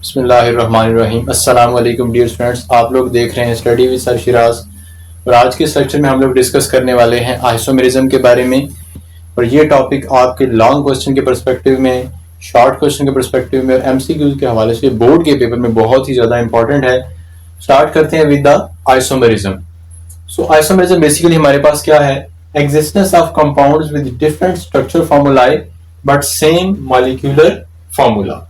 बिस्मिल्लाहिर्रहमानिर्रहीम। अस्सलाम वालेकुम डियर स्टूडेंट्स, आप लोग देख रहे हैं स्टडी विद सर शिराज। और आज के सेक्शन में हम लोग डिस्कस करने वाले हैं आइसोमेरिज्म के बारे में। और ये टॉपिक आपके लॉन्ग क्वेश्चन के पर्सपेक्टिव में, शॉर्ट क्वेश्चन के पर्सपेक्टिव में और एमसीक्यूज के हवाले से बोर्ड के पेपर में बहुत ही ज़्यादा इंपॉर्टेंट है। स्टार्ट करते हैं with the isomerism. So isomerism basically हमारे पास क्या है? Existence of compounds with different structure formulae but same molecular formula.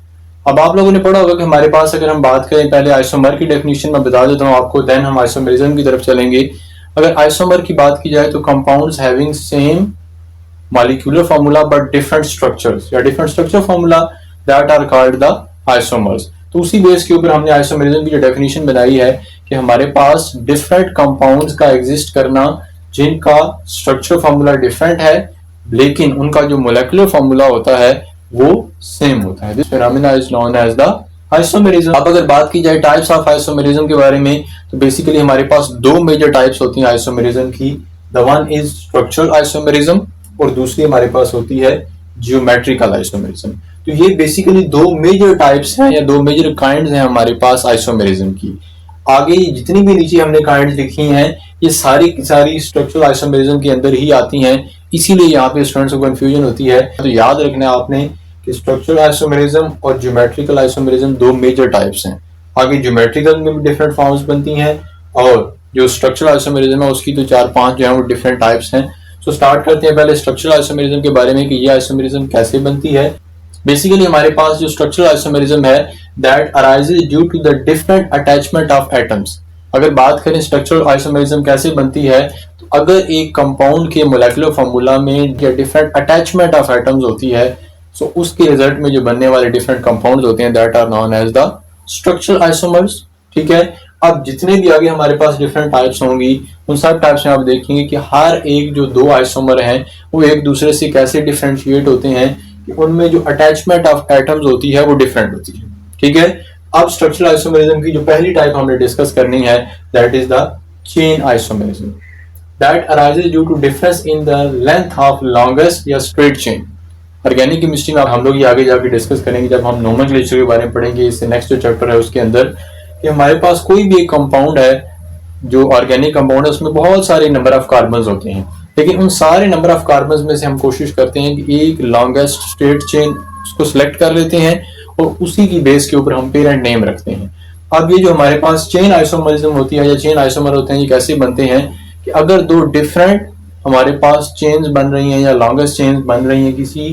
अब आप लोगों ने पढ़ा होगा कि हमारे पास अगर हम बात करें, पहले आइसोमर की डेफिनेशन में बता देता हूं आपको, देन हम आइसोमेरिज्म की तरफ चलेंगे। अगर आइसोमर की बात की जाए तो compounds having same molecular formula but different structures या different structure formula that are called the isomers. तो उसी बेस के ऊपर हमने आइसोमेरिज्म की जो डेफिनेशन बनाई है कि हमारे पास डिफरेंट कंपाउंड्स का एग्जिस्ट करना जिनका स्ट्रक्चर फॉर्मूला डिफरेंट है लेकिन उनका जो मोलेकुलर फॉर्मूला होता है वो सेम होता है। This phenomena is known as the isomerism. अब अगर बात की जाए टाइप्स ऑफ आइसोमेरिज्म के बारे में तो बेसिकली हमारे पास दो मेजर टाइप्स होती हैं आइसोमेरिज्म की। The one is structural isomerism और दूसरी हमारे पास होती है जियोमेट्रिकल आइसोमेरिज्म। तो ये बेसिकली दो मेजर टाइप्स हैं या दो मेजर काइंड्स हैं हमारे पास आइसोमेरिज्म की। आगे जितनी भी नीचे हमने काइंड्स लिखी हैं ये सारी की सारी स्ट्रक्चरल आइसोमेरिज्म के अंदर ही आती हैं, इसीलिए यहाँ पे स्टूडेंट्स को कंफ्यूजन होती है। तो याद रखना है आपने कि स्ट्रक्चरल आइसोमेरिज्म और ज्योमेट्रिकल आइसोमेरिज्म दो मेजर टाइप्स हैं। आगे ज्योमेट्रिकल में भी डिफरेंट फॉर्म्स बनती हैं और जो स्ट्रक्चरल आइसोमेरिज्म है उसकी तो 4-5 जो है वो डिफरेंट टाइप्स हैं। सो स्टार्ट करते हैं पहले स्ट्रक्चरल आइसोमेरिज्म के बारे में कि ये आइसोमेरिज्म कैसे बनती है। बेसिकली हमारे पास जो स्ट्रक्चरल आइसोमेरिज्म है that arises due to the different attachment of atoms. अगर बात करें स्ट्रक्चरल आइसोमेरिज्म कैसे बनती है तो अगर एक कंपाउंड के मोलेकुलर फार्मूला में या डिफरेंट अटैचमेंट ऑफ एटम्स होती है सो उसके रिजल्ट में जो बनने वाले डिफरेंट कंपाउंड्स होते हैं that are known as the structural isomers. ठीक है, अब जितने भी आगे हमारे पास डिफरेंट टाइप्स होंगी उन सब टाइप्स में आप देखेंगे कि हर एक जो दो आइसोमर हैं वो एक दूसरे से कैसे डिफरेंशिएट होते हैं कि उनमें जो अटैचमेंट ऑफ एटम्स होती है वो डिफरेंट होती है। ठीक है, अब स्ट्रक्चरल आइसोमेरिज्म की जो पहली टाइप हमने डिस्कस करनी है that is the chain isomerism that arises due to difference in the length of longest या स्ट्रेट चेन। ऑर्गेनिक केमिस्ट्री में हम लोग ये आगे जाके डिस्कस करेंगे जब हम नोमेनक्लेचर के बारे में पढ़ेंगे। इससे नेक्स्ट जो चैप्टर है उसके अंदर कि हमारे पास कोई भी एक कंपाउंड है जो ऑर्गेनिक कंपाउंड है उसमें बहुत सारे नंबर ऑफ कार्बन्स होते हैं, लेकिन उन सारे नंबर ऑफ कार्बन्स में से हम कोशिश करते हैं कि एक लॉन्गेस्ट स्ट्रेट चेन उसको सिलेक्ट कर लेते हैं और उसी की बेस के ऊपर हम पेरेंट नेम रखते हैं। अब ये जो हमारे पास चेन आइसोमरिज्म होती है या चेन आइसोमर होते हैं ये कैसे बनते हैं कि अगर दो डिफरेंट हमारे पास चेन्स बन रही हैं या लॉन्गेस्ट चेन्स बन रही हैं किसी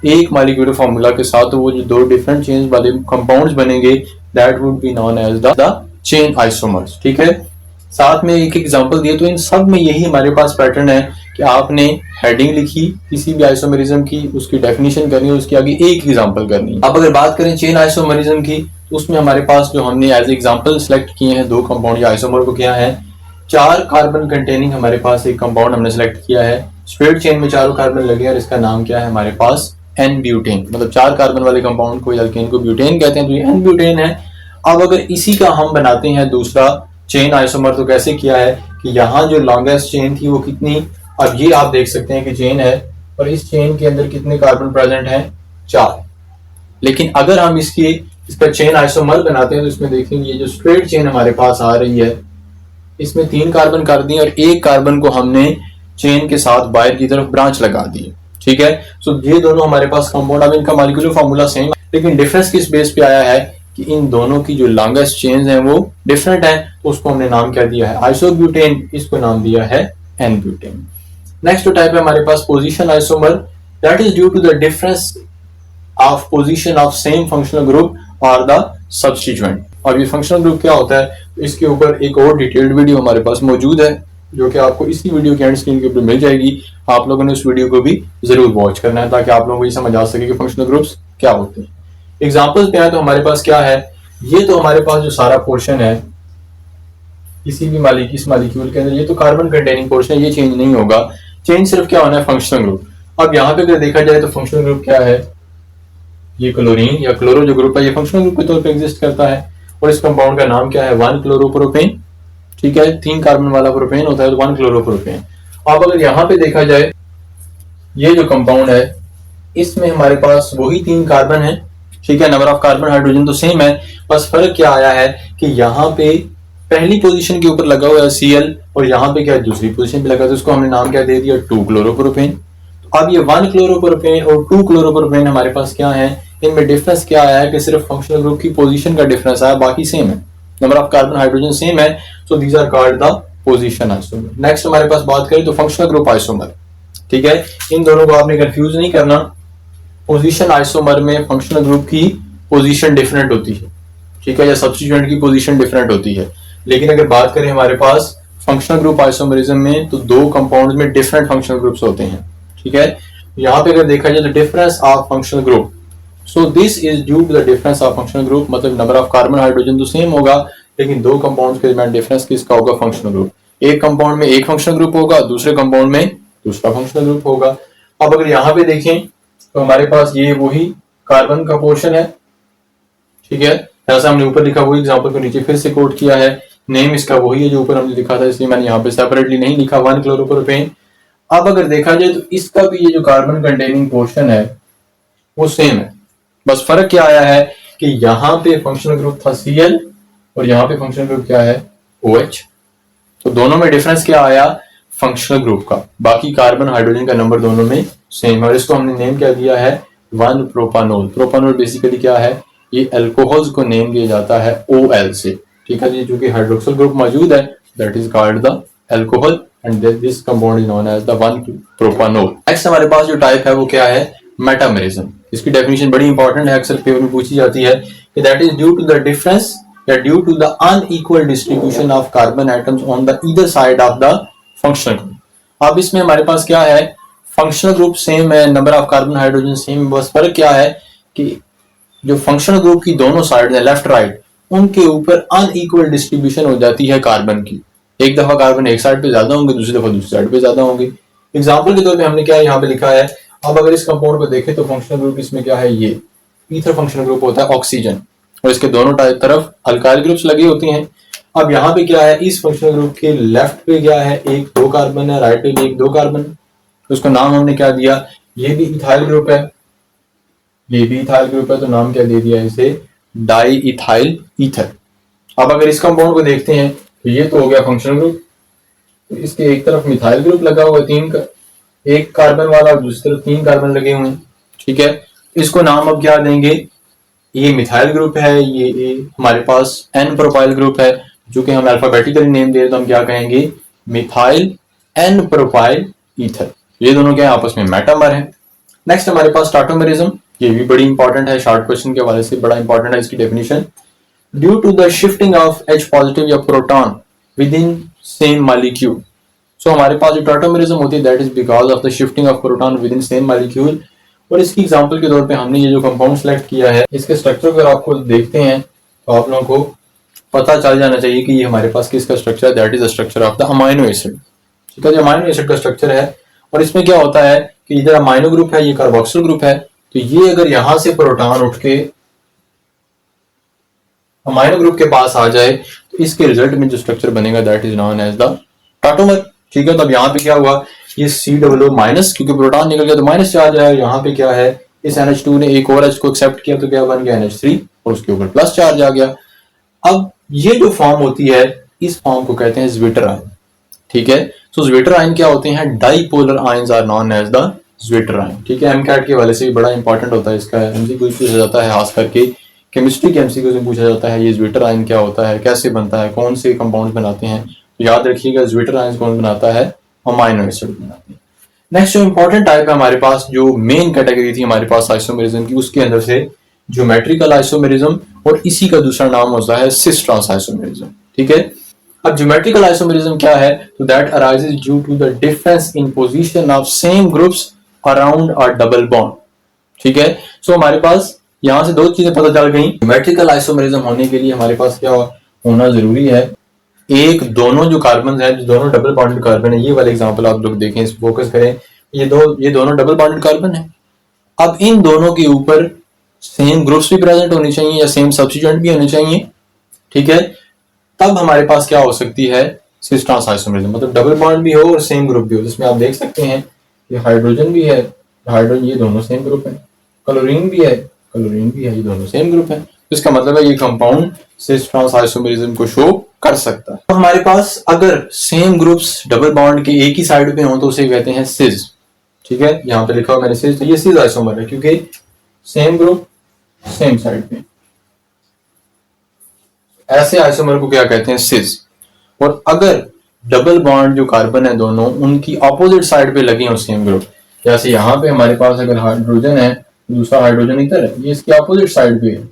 एक मॉलिक्यूलर फार्मूला के साथ, तो वो जो दो डिफरेंट चेन्स वाले कंपाउंड्स बनेंगे that would be known as the chain isomers. ठीक है, साथ में एक एग्जांपल दिए तो इन सब में यही हमारे पास पैटर्न है कि आपने हेडिंग लिखी किसी भी आइसोमेरिज्म की, उसकी डेफिनेशन करनी है, उसके आगे एक एग्जांपल करनी है। अब अगर बात करें चेन आइसोमेरिज्म की तो उसमें हमारे पास जो हमने एज एग्जांपल सेलेक्ट किए हैं दो कंपाउंड या आइसोमर को क्या है, 4 कार्बन कंटेनिंग हमारे पास एक कंपाउंड हमने सेलेक्ट किया है। स्ट्रेट चेन में 4 कार्बन लगे और इसका नाम क्या है हमारे पास एन ब्यूटेन, मतलब 4 कार्बन वाले कंपाउंड को अल्केन को ब्यूटेन कहते हैं, तो ये एन ब्यूटेन है। अब अगर इसी का हम बनाते हैं दूसरा चेन आइसोमर तो कैसे किया है कि यहाँ जो लॉन्गेस्ट चेन थी वो कितनी, अब ये आप देख सकते हैं कि चेन है और इस चेन के अंदर कितने कार्बन प्रेजेंट हैं, 4। लेकिन अगर हम इसका चेन आइसोमर बनाते हैं तो इसमें देखेंगे ये जो स्ट्रेट चेन हमारे पास आ रही है इसमें 3 कार्बन कर दिए और एक कार्बन को हमने चेन के साथ बाहर की तरफ ब्रांच लगा दी। ठीक है, सो ये दोनों हमारे पास कंपाउंड, अब इनका मॉलिक्यूलर फार्मूला सेम लेकिन डिफरेंस किस बेस पे आया है कि इन दोनों की जो लॉन्गेस्ट चेन्स हैं वो डिफरेंट है, तो उसको हमने नाम क्या दिया है आइसोब्यूटेन, इसको नाम दिया है एन ब्यूटेन। नेक्स्ट टाइप है हमारे पास position isomer that is due to the difference of position of same functional group और द सब्स्टिट्यूएंट। अब ये फंक्शनल ग्रुप क्या होता है इसके ऊपर एक और डिटेल्ड वीडियो हमारे पास मौजूद है जो कि आपको इसी वीडियो के एंड स्क्रीन के ऊपर मिल जाएगी। आप लोगों ने उस वीडियो को भी जरूर वॉच करना है ताकि आप लोगों को ये समझ आ सके कि फंक्शनल ग्रुप्स क्या होते हैं। एग्जांपल्स पे आए तो हमारे पास क्या है, ये तो हमारे पास जो सारा पोर्शन है किसी भी मॉलिक्यूल के अंदर ये तो कार्बन कंटेनिंग पोर्शन है, ये चेंज नहीं होगा, चेंज सिर्फ क्या होना है फंक्शनल ग्रुप। अब यहाँ पे अगर देखा जाए तो फंक्शनल ग्रुप क्या है, ये क्लोरीन या क्लोरो जो ग्रुप है ये फंक्शनल ग्रुप के तौर पे एग्जिस्ट करता है और इस कंपाउंड का नाम क्या है 1 क्लोरोप्रोपेन। ठीक है, 3 कार्बन वाला प्रोपेन होता है तो 1 क्लोरोप्रोपेन। अब अगर यहाँ पे देखा जाए ये जो कंपाउंड है इसमें हमारे पास वही 3 कार्बन है, ठीक है, नंबर ऑफ कार्बन हाइड्रोजन तो सेम है, बस फर्क क्या आया है कि यहाँ पे पहली पोजीशन के ऊपर लगा हुआ है Cl और यहाँ पे क्या है दूसरी पोजीशन पे लगा, तो उसको हमने नाम क्या दे दिया 2 क्लोरोप्रोपेन। अब ये 1 क्लोरोप्रोपेन और 2 क्लोरोप्रोपेन हमारे पास क्या है, इनमें डिफरेंस क्या आया है कि सिर्फ फंक्शनल ग्रुप की पोजीशन का डिफरेंस आया, बाकी सेम है, number of carbon hydrogen same है, so these are called the position isomer. Next हमारे पास बात करें तो फंक्शनल ग्रुप आइसोमर। ठीक है, इन दोनों को आपने कंफ्यूज नहीं करना। पोजीशन आइसोमर में फंक्शनल ग्रुप की पोजीशन डिफरेंट होती है, ठीक है, या सब्स्टिट्यूएंट की पोजीशन डिफरेंट होती है। लेकिन अगर बात करें हमारे पास फंक्शनल ग्रुप आइसोमरिज्म में, तो दो कंपाउंड्स में डिफरेंट फंक्शनल ग्रुप्स होते हैं। ठीक है, यहाँ पे अगर देखा जाए तो difference of functional group, so this is due to the difference of functional group, मतलब नंबर ऑफ कार्बन हाइड्रोजन तो सेम होगा, लेकिन दो कंपाउंड्स के दरमियान डिफरेंस किसका होगा, फंक्शनल ग्रुप। एक कंपाउंड में एक फंक्शनल ग्रुप होगा, दूसरे कंपाउंड में दूसरा फंक्शनल ग्रुप होगा। अब अगर यहाँ पे देखें तो हमारे पास ये वही कार्बन का पोर्शन है, ठीक है, जैसा हमने ऊपर लिखा वही एग्जांपल को नीचे फिर से कोट किया है, नेम इसका वही है जो ऊपर हमने लिखा था, इसलिए मैंने यहाँ पे सेपरेटली नहीं लिखा 1 क्लोरोप्रोपेन। अब अगर देखा जाए तो इसका भी ये जो कार्बन कंटेनिंग पोर्शन है वो सेम है, बस फर्क क्या आया है कि यहाँ पे फंक्शनल ग्रुप था Cl और यहाँ पे फंक्शनल ग्रुप क्या है OH। तो दोनों में डिफरेंस क्या आया, फंक्शनल ग्रुप का, बाकी कार्बन हाइड्रोजन का नंबर दोनों में सेम है। और इसको हमने नेम क्या दिया है 1 प्रोपानोल। प्रोपानोल बेसिकली क्या है, ये अल्कोहल्स को नेम दिया जाता है OL से, ठीक है जी, जो कि हाइड्रोक्सिल ग्रुप मौजूद है, that is called the alcohol and this compound is known as the 1 propanol. Next हमारे पास जो टाइप है वो क्या है, मेटामेरिज्म। इसकी डेफिनेशन बड़ी इंपॉर्टेंट है, अक्सर पेपर में पूछी जाती है कि that is due to the difference या due to the unequal distribution of carbon atoms on the either side of the functional group. अब इसमें हमारे पास क्या है, फंक्शनल ग्रुप सेम है, number of carbon hydrogen same, बस फर्क क्या है कि जो फंक्शनल ग्रुप की दोनों साइड है लेफ्ट राइट, उनके ऊपर अनइक्वल डिस्ट्रीब्यूशन हो जाती है कार्बन की। एक दफा कार्बन एक साइड पे ज्यादा होंगे, दूसरी दफा दूसरी साइड पे ज्यादा होंगे। एग्जांपल के तौर पे हमने क्या यहाँ पे लिखा है, अब अगर इस कंपाउंड को देखें तो फंक्शनल ग्रुप इसमें क्या है, ये ईथर फंक्शनल ग्रुप होता है ऑक्सीजन, और इसके दोनों तरफ अल्काइल ग्रुप्स लगी होती हैं। अब यहाँ पे क्या है, इस फंक्शनल ग्रुप के लेफ्ट पे क्या है, एक 2 कार्बन है, राइट पे भी एक 2 कार्बन, तो उसका नाम हमने क्या दिया, ये भी इथाइल ग्रुप है, ये भी इथाइल ग्रुप है, तो नाम क्या दे दिया इसे, डाई इथाइल ईथर। अब अगर इस कंपाउंड को देखते हैं तो ये तो हो गया फंक्शनल ग्रुप, तो इसके एक तरफ मिथाइल ग्रुप लगा हुआ है 3 का, एक कार्बन वाला, और दूसरी तरफ 3 कार्बन लगे हुए हैं, ठीक है। इसको नाम अब क्या देंगे, ये मिथाइल ग्रुप है, ये हमारे पास एन प्रोपाइल ग्रुप है, जो कि हम अल्फाबेटिकली नेम दे, तो हम क्या कहेंगे, मिथाइल एन प्रोपाइल ईथर। ये दोनों क्या आपस में मेटामर है। नेक्स्ट हमारे पास टाटोमेरिज्म, ये भी बड़ी इंपॉर्टेंट है, शॉर्ट क्वेश्चन के हवाले से बड़ा इंपॉर्टेंट है इसकी definition. Due to the shifting of H positive या proton within same molecule, so हमारे पास जो टाटोमेरिज्म होती है that is because of the shifting of proton within same molecule. और इसकी एग्जांपल के तौर पे हमने ये जो कंपाउंड सेलेक्ट किया है, इसके स्ट्रक्चर अगर आपको देखते हैं तो आप लोगों को पता चल जाना चाहिए कि ये हमारे पास किसका स्ट्रक्चर है, that is the structure of the amino acid. ठीक है, जो अमाइनो एसिड का स्ट्रक्चर है, और इसमें क्या होता है कि इधर अमाइनो ग्रुप है, ये कार्बोक्सिल ग्रुप है, तो ये अगर यहां से प्रोटॉन उठ के अमाइनो ग्रुप के पास आ जाए तो इसके रिजल्ट में जो स्ट्रक्चर बनेगा that is known as the tautomer. ठीक है, तो अब यहाँ पे क्या हुआ, ये COO माइनस, क्योंकि प्रोटॉन निकल गया तो माइनस चार्ज है, यहाँ पे क्या है, इस NH2 ने एक और H को एक्सेप्ट किया तो क्या बन गया NH3, और उसके ऊपर प्लस चार्ज आ गया। अब ये जो फॉर्म होती है, इस फॉर्म को कहते हैं ज्विटर आयन। ठीक है, सो ज्विटर आयन क्या होते हैं, dipolar ions are known as the zwitter ion. ठीक है, MCAT के वाले से भी बड़ा इंपॉर्टेंट होता है, इसका MCQ पूछा जाता है, खास करके केमिस्ट्री के MCQ से पूछा जाता है, ये ज्विटर आयन क्या होता है, कैसे बनता है, कौन से कंपाउंड बनाते हैं। तो याद रखिएगा ज्विटर आयन कौन बनाता है, अमाइनो एसिड बनाते हैं। नेक्स्ट जो इंपॉर्टेंट टाइप है हमारे पास, जो मेन कैटेगरी थी हमारे पास आइसोमेरिज्म की, उसके अंदर से ज्योमेट्रिकल आइसोमेरिज्म, और इसी का दूसरा नाम होता है सिस ट्रांस आइसोमेरिज्म। ठीक है, अब ज्योमेट्रिकल आइसोमेरिज्म क्या है, तो that arises due to the difference in position of same groups around a double bond. ठीक है, सो हमारे पास यहां से 2 चीजें पता चल गई। ज्योमेट्रिकल आइसोमेरिज्म होने के लिए हमारे पास क्या होना जरूरी है, एक दोनों जो कार्बन है, जो दोनों डबल बॉन्डेड कार्बन है, ये वाला एग्जांपल आप लोग देखें, इस फोकस करें, ये दोनों डबल बॉन्डेड कार्बन है। अब इन दोनों के ऊपर सेम ग्रुप्स भी प्रेजेंट होनी चाहिए या सेम सब्स्टिट्यूएंट भी होने चाहिए। ठीक है, तब हमारे पास क्या हो सकती है, सिस ट्रांस आइसोमेरिज्म, मतलब डबल बॉन्ड भी हो और सेम ग्रुप भी हो। जिसमें आप देख सकते हैं ये हाइड्रोजन भी है, हाइड्रोजन, ये दोनों सेम ग्रुप है, क्लोरीन भी है, क्लोरीन भी है, ये दोनों सेम ग्रुप है, तो इसका मतलब है ये कंपाउंड सिस ट्रांस आइसोमेरिज्म को शो कर सकता है। तो हमारे पास अगर सेम ग्रुप्स डबल बॉन्ड के एक ही साइड पे हो तो उसे कहते हैं सिस। ठीक है, यहाँ पे लिखा हुआ मैंने सिस, तो ये सिस आइसोमर है क्योंकि सेम ग्रुप सेम साइड पे, ऐसे आइसोमर को क्या कहते हैं, सिस। और अगर डबल बॉन्ड जो कार्बन है दोनों उनकी ऑपोजिट साइड पे लगे हो सेम ग्रुप, जैसे यहाँ पे हमारे पास अगर हाइड्रोजन है, दूसरा हाइड्रोजन इधर है, ये इसकी ऑपोजिट साइड पे है,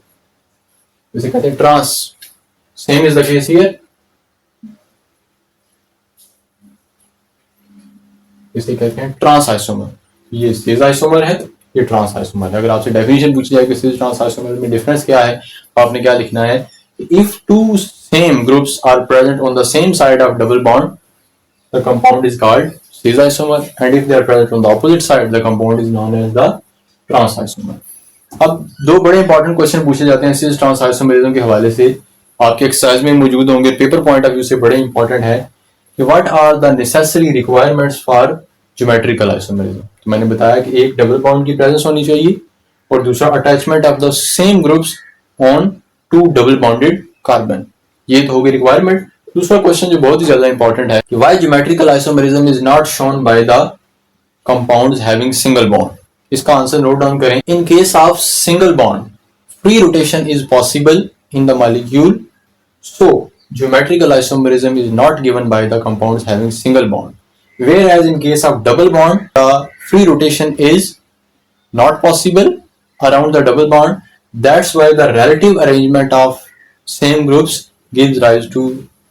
इसे कहते हैं trans. Same is the case here, इसे कहते हैं ट्रांस आइसोमर। ये सिस आइसोमर है, ये ट्रांस आइसोमर है। अगर आपसे डेफिनेशन पूछी जाए कि सिस ट्रांस आइसोमर में डिफरेंस क्या है, तो आपने क्या लिखना है, if two same groups are present on the same side of double bond the compound is called cis isomer, and if they are present on the opposite side the compound is known as the trans isomer। अब दो बड़े important question पूछे जाते हैं cis trans isomerism के हवाले से, आपके एक्सरसाइज में मौजूद होंगे, पेपर पॉइंट ऑफ व्यू से बड़े इंपॉर्टेंट है कि what are the necessary requirements for geometrical isomerism. तो मैंने बताया कि एक डबल बॉन्ड की प्रेजेंस होनी चाहिए और दूसरा attachment of the same groups on two double bonded carbon, ये तो होगी रिक्वायरमेंट। दूसरा क्वेश्चन जो बहुत ही ज्यादा इंपॉर्टेंट है कि why geometrical isomerism is not shown by the compounds having single bond. इसका आंसर नोट डाउन करें, in case of single bond free rotation is possible in the molecule, so geometrical isomerism is not given by the compounds having single bond, whereas in case of double bond the free rotation is not possible around the double bond, that's why the relative arrangement of same groups gives rise to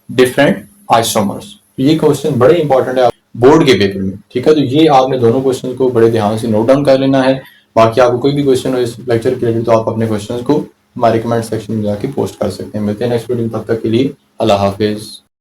different isomers. ये question बड़े important है board के paper में। ठीक है, तो ये आपने दोनों क्वेश्चन को बड़े ध्यान से नोट डाउन कर लेना है। बाकी आपको कोई भी क्वेश्चन हो इस लेक्चर के रिलेटेड तो आप अपने क्वेश्चन को हमारे कमेंट सेक्शन में जाके पोस्ट कर सकते हैं। मिलते हैं नेक्स्ट वीडियो, तब तक के लिए अल्लाह हाफिज।